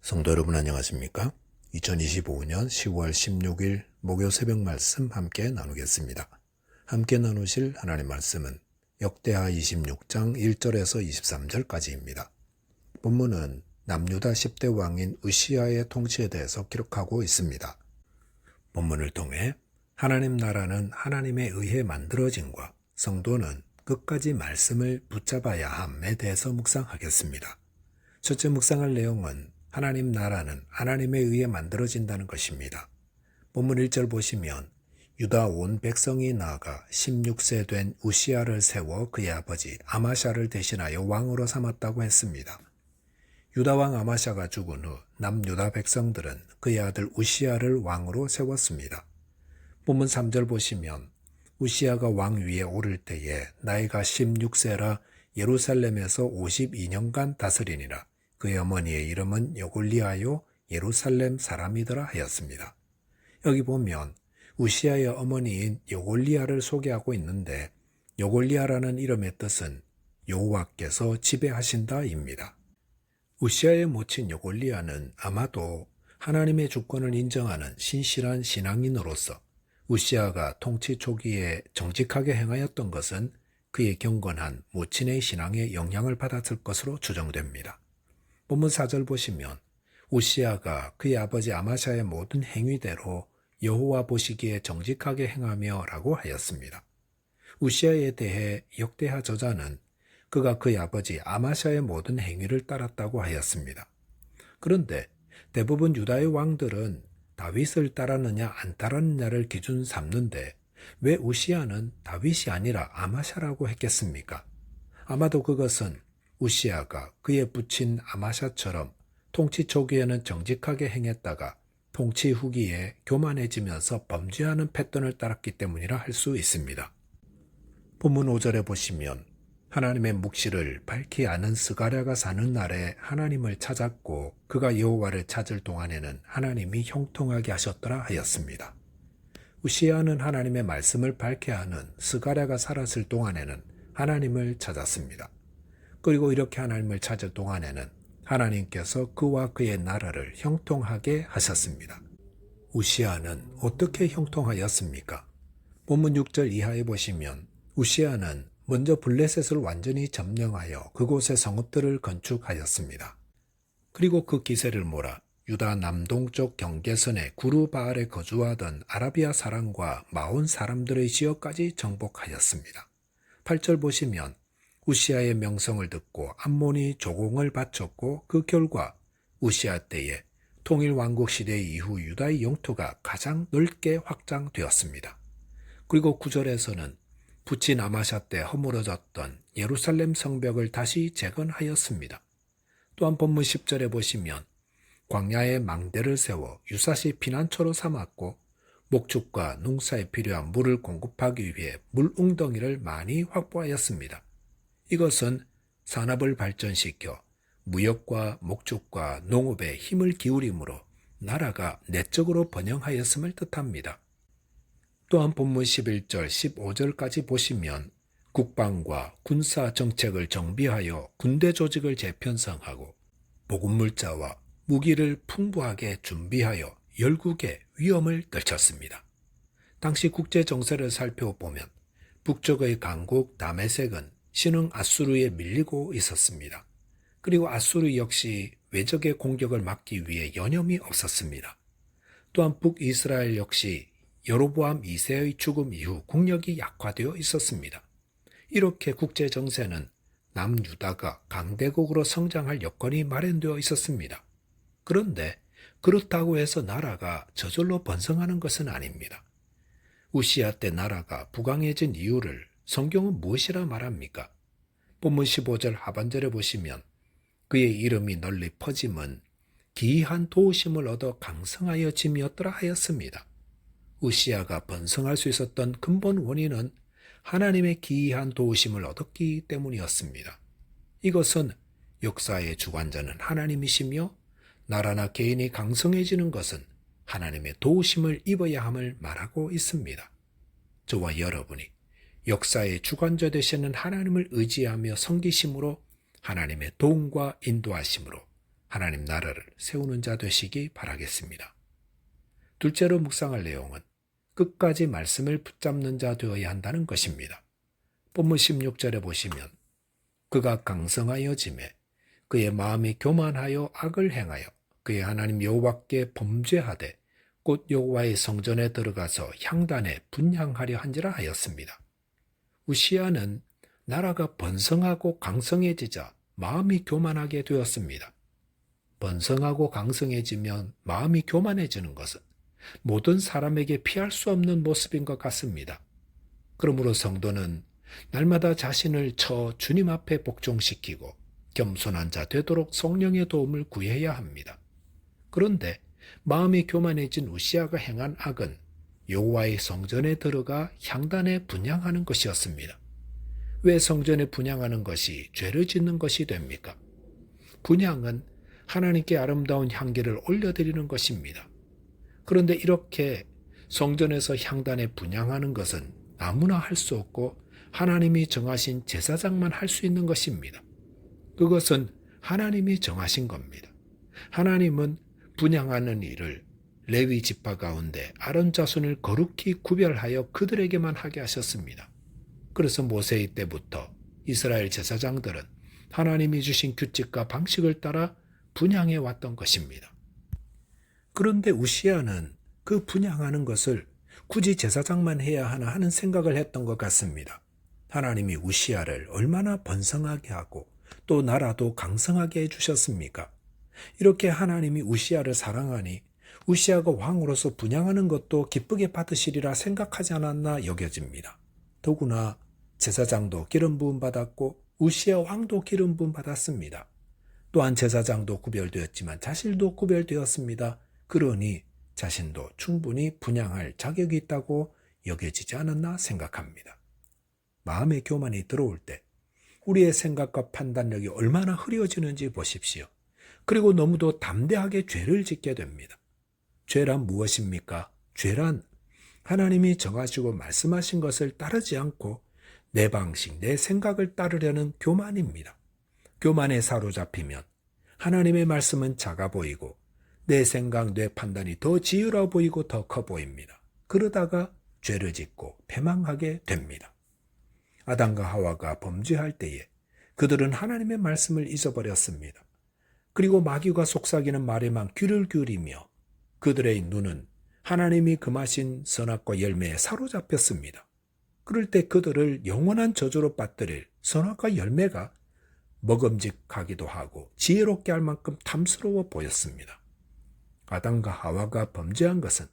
성도 여러분 안녕하십니까? 2025년 10월 16일 목요 새벽 말씀 함께 나누겠습니다. 함께 나누실 하나님 말씀은 역대하 26장 1절에서 23절까지입니다. 본문은 남유다 10대 왕인 으시야의 통치에 대해서 기록하고 있습니다. 본문을 통해 하나님 나라는 하나님에 의해 만들어진과 성도는 끝까지 말씀을 붙잡아야 함에 대해서 묵상하겠습니다. 첫째 묵상할 내용은 하나님 나라는 하나님에 의해 만들어진다는 것입니다. 본문 1절 보시면 유다 온 백성이 나아가 16세 된 우시야를 세워 그의 아버지 아마샤를 대신하여 왕으로 삼았다고 했습니다. 유다 왕 아마샤가 죽은 후 남유다 백성들은 그의 아들 우시야를 왕으로 세웠습니다. 본문 3절 보시면 우시야가 왕 위에 오를 때에 나이가 16세라 예루살렘에서 52년간 다스리니라. 그의 어머니의 이름은 여골리아요 예루살렘 사람이더라 하였습니다. 여기 보면 우시야의 어머니인 여골리아를 소개하고 있는데 여골리아라는 이름의 뜻은 여호와께서 지배하신다입니다. 우시야의 모친 여골리아는 아마도 하나님의 주권을 인정하는 신실한 신앙인으로서 우시야가 통치 초기에 정직하게 행하였던 것은 그의 경건한 모친의 신앙에 영향을 받았을 것으로 추정됩니다. 본문 4절 보시면 우시야가 그의 아버지 아마샤의 모든 행위대로 여호와 보시기에 정직하게 행하며 라고 하였습니다. 우시야에 대해 역대하 저자는 그가 그의 아버지 아마샤의 모든 행위를 따랐다고 하였습니다. 그런데 대부분 유다의 왕들은 다윗을 따랐느냐 안 따랐느냐를 기준 삼는데 왜 우시야는 다윗이 아니라 아마샤라고 했겠습니까? 아마도 그것은 우시야가 그의 부친 아마샤처럼 통치 초기에는 정직하게 행했다가 통치 후기에 교만해지면서 범죄하는 패턴을 따랐기 때문이라 할 수 있습니다. 본문 5절에 보시면 하나님의 묵시를 밝히 아는 스가랴가 사는 날에 하나님을 찾았고 그가 여호와를 찾을 동안에는 하나님이 형통하게 하셨더라 하였습니다. 우시야는 하나님의 말씀을 밝히 아는 스가랴가 살았을 동안에는 하나님을 찾았습니다. 그리고 이렇게 하나님을 찾을 동안에는 하나님께서 그와 그의 나라를 형통하게 하셨습니다. 우시야는 어떻게 형통하였습니까? 본문 6절 이하에 보시면 우시야는 먼저 블레셋을 완전히 점령하여 그곳에 성읍들을 건축하였습니다. 그리고 그 기세를 몰아 유다 남동쪽 경계선의 구르바알에 거주하던 아라비아 사람과 마온 사람들의 지역까지 정복하였습니다. 8절 보시면 우시야의 명성을 듣고 암몬이 조공을 바쳤고 그 결과 우시야 때에 통일왕국 시대 이후 유다의 영토가 가장 넓게 확장되었습니다. 그리고 9절에서는 부친 아마샤 때 허물어졌던 예루살렘 성벽을 다시 재건하였습니다. 또한 본문 10절에 보시면 광야에 망대를 세워 유사시 피난처로 삼았고 목축과 농사에 필요한 물을 공급하기 위해 물웅덩이를 많이 확보하였습니다. 이것은 산업을 발전시켜 무역과 목축과 농업에 힘을 기울이므로 나라가 내적으로 번영하였음을 뜻합니다. 또한 본문 11절, 15절까지 보시면 국방과 군사 정책을 정비하여 군대 조직을 재편성하고 보급물자와 무기를 풍부하게 준비하여 열국의 위험을 떨쳤습니다. 당시 국제 정세를 살펴보면 북쪽의 강국 다메섹은 신흥 아수르에 밀리고 있었습니다. 그리고 아수르 역시 외적의 공격을 막기 위해 여념이 없었습니다. 또한 북이스라엘 역시 여로보암 2세의 죽음 이후 국력이 약화되어 있었습니다. 이렇게 국제 정세는 남유다가 강대국으로 성장할 여건이 마련되어 있었습니다. 그런데 그렇다고 해서 나라가 저절로 번성하는 것은 아닙니다. 우시야 때 나라가 부강해진 이유를 성경은 무엇이라 말합니까? 본문 15절 하반절에 보시면 그의 이름이 널리 퍼짐은 기이한 도우심을 얻어 강성하여 짐이었더라 하였습니다. 우시야가 번성할 수 있었던 근본 원인은 하나님의 기이한 도우심을 얻었기 때문이었습니다. 이것은 역사의 주관자는 하나님이시며 나라나 개인이 강성해지는 것은 하나님의 도우심을 입어야 함을 말하고 있습니다. 저와 여러분이 역사의 주관자 되시는 하나님을 의지하며 섬기심으로 하나님의 도움과 인도하심으로 하나님 나라를 세우는 자 되시기 바라겠습니다. 둘째로 묵상할 내용은 끝까지 말씀을 붙잡는 자 되어야 한다는 것입니다. 본문 16절에 보시면 그가 강성하여짐에 그의 마음이 교만하여 악을 행하여 그의 하나님 여호와께 범죄하되 곧 여호와의 성전에 들어가서 향단에 분향하려 한지라 하였습니다. 우시야는 나라가 번성하고 강성해지자 마음이 교만하게 되었습니다. 번성하고 강성해지면 마음이 교만해지는 것은 모든 사람에게 피할 수 없는 모습인 것 같습니다. 그러므로 성도는 날마다 자신을 주님 앞에 복종시키고 겸손한 자 되도록 성령의 도움을 구해야 합니다. 그런데 마음이 교만해진 우시야가 행한 악은 여호와의 성전에 들어가 향단에 분향하는 것이었습니다. 왜 성전에 분향하는 것이 죄를 짓는 것이 됩니까? 분향은 하나님께 아름다운 향기를 올려드리는 것입니다. 그런데 이렇게 성전에서 향단에 분향하는 것은 아무나 할 수 없고 하나님이 정하신 제사장만 할 수 있는 것입니다. 그것은 하나님이 정하신 겁니다. 하나님은 분향하는 일을 레위 지파 가운데 아론 자손을 거룩히 구별하여 그들에게만 하게 하셨습니다. 그래서 모세의 때부터 이스라엘 제사장들은 하나님이 주신 규칙과 방식을 따라 분향해 왔던 것입니다. 그런데 우시야는 그 분향하는 것을 굳이 제사장만 해야 하나 하는 생각을 했던 것 같습니다. 하나님이 우시야를 얼마나 번성하게 하고 또 나라도 강성하게 해주셨습니까? 이렇게 하나님이 우시야를 사랑하니 우시야가 왕으로서 분향하는 것도 기쁘게 받으시리라 생각하지 않았나 여겨집니다. 더구나 제사장도 기름 부음 받았고 우시야 왕도 기름 부음 받았습니다. 또한 제사장도 구별되었지만 자신도 구별되었습니다. 그러니 자신도 충분히 분향할 자격이 있다고 여겨지지 않았나 생각합니다. 마음의 교만이 들어올 때 우리의 생각과 판단력이 얼마나 흐려지는지 보십시오. 그리고 너무도 담대하게 죄를 짓게 됩니다. 죄란 무엇입니까? 죄란 하나님이 정하시고 말씀하신 것을 따르지 않고 내 방식, 내 생각을 따르려는 교만입니다. 교만에 사로잡히면 하나님의 말씀은 작아 보이고 내 생각, 내 판단이 더 지혜로워 보이고 더 커 보입니다. 그러다가 죄를 짓고 패망하게 됩니다. 아담과 하와가 범죄할 때에 그들은 하나님의 말씀을 잊어버렸습니다. 그리고 마귀가 속삭이는 말에만 귀를 기울이며 그들의 눈은 하나님이 금하신 선악과 열매에 사로잡혔습니다. 그럴 때 그들을 영원한 저주로 빠뜨릴 선악과 열매가 먹음직하기도 하고 지혜롭게 할 만큼 탐스러워 보였습니다. 아담과 하와가 범죄한 것은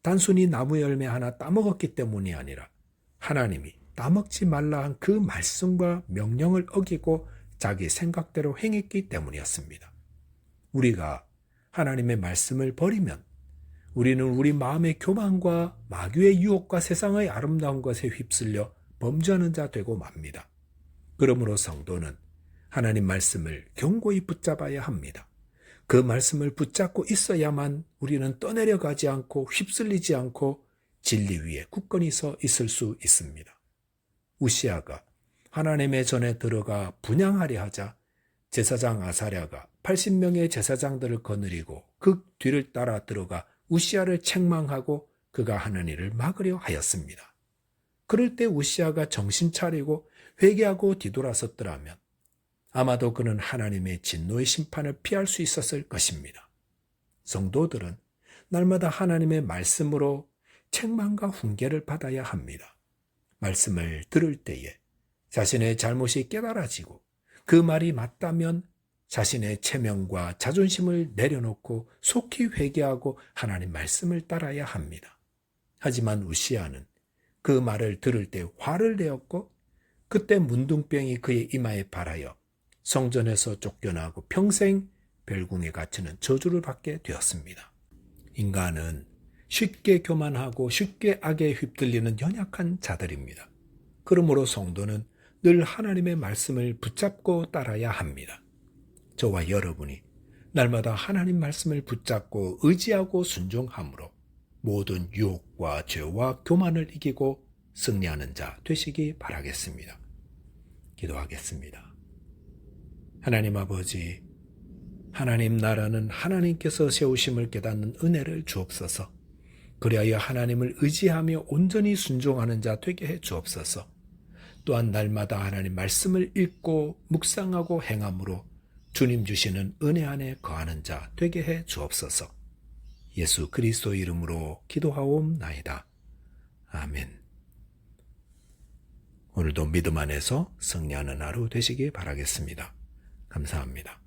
단순히 나무 열매 하나 따먹었기 때문이 아니라 하나님이 따먹지 말라 한 그 말씀과 명령을 어기고 자기 생각대로 행했기 때문이었습니다. 우리가 하나님의 말씀을 버리면 우리는 우리 마음의 교만과 마귀의 유혹과 세상의 아름다운 것에 휩쓸려 범죄하는 자 되고 맙니다. 그러므로 성도는 하나님 말씀을 견고히 붙잡아야 합니다. 그 말씀을 붙잡고 있어야만 우리는 떠내려가지 않고 휩쓸리지 않고 진리 위에 굳건히 서 있을 수 있습니다. 우시야가 하나님의 전에 들어가 분향하려 하자 제사장 아사랴가 80명의 제사장들을 거느리고 그 뒤를 따라 들어가 우시야를 책망하고 그가 하는 일을 막으려 하였습니다. 그럴 때 우시야가 정신 차리고 회개하고 뒤돌아섰더라면 아마도 그는 하나님의 진노의 심판을 피할 수 있었을 것입니다. 성도들은 날마다 하나님의 말씀으로 책망과 훈계를 받아야 합니다. 말씀을 들을 때에 자신의 잘못이 깨달아지고 그 말이 맞다면 자신의 체면과 자존심을 내려놓고 속히 회개하고 하나님 말씀을 따라야 합니다. 하지만 우시야는 그 말을 들을 때 화를 내었고 그때 문둥병이 그의 이마에 발하여 성전에서 쫓겨나고 평생 별궁에 갇히는 저주를 받게 되었습니다. 인간은 쉽게 교만하고 쉽게 악에 휩들리는 연약한 자들입니다. 그러므로 성도는 늘 하나님의 말씀을 붙잡고 따라야 합니다. 저와 여러분이 날마다 하나님 말씀을 붙잡고 의지하고 순종함으로 모든 유혹과 죄와 교만을 이기고 승리하는 자 되시기 바라겠습니다. 기도하겠습니다. 하나님 아버지, 하나님 나라는 하나님께서 세우심을 깨닫는 은혜를 주옵소서. 그리하여 하나님을 의지하며 온전히 순종하는 자 되게 해 주옵소서. 또한 날마다 하나님 말씀을 읽고 묵상하고 행함으로 주님 주시는 은혜 안에 거하는 자 되게 해 주옵소서. 예수 그리스도 이름으로 기도하옵나이다. 아멘. 오늘도 믿음 안에서 승리하는 하루 되시기 바라겠습니다. 감사합니다.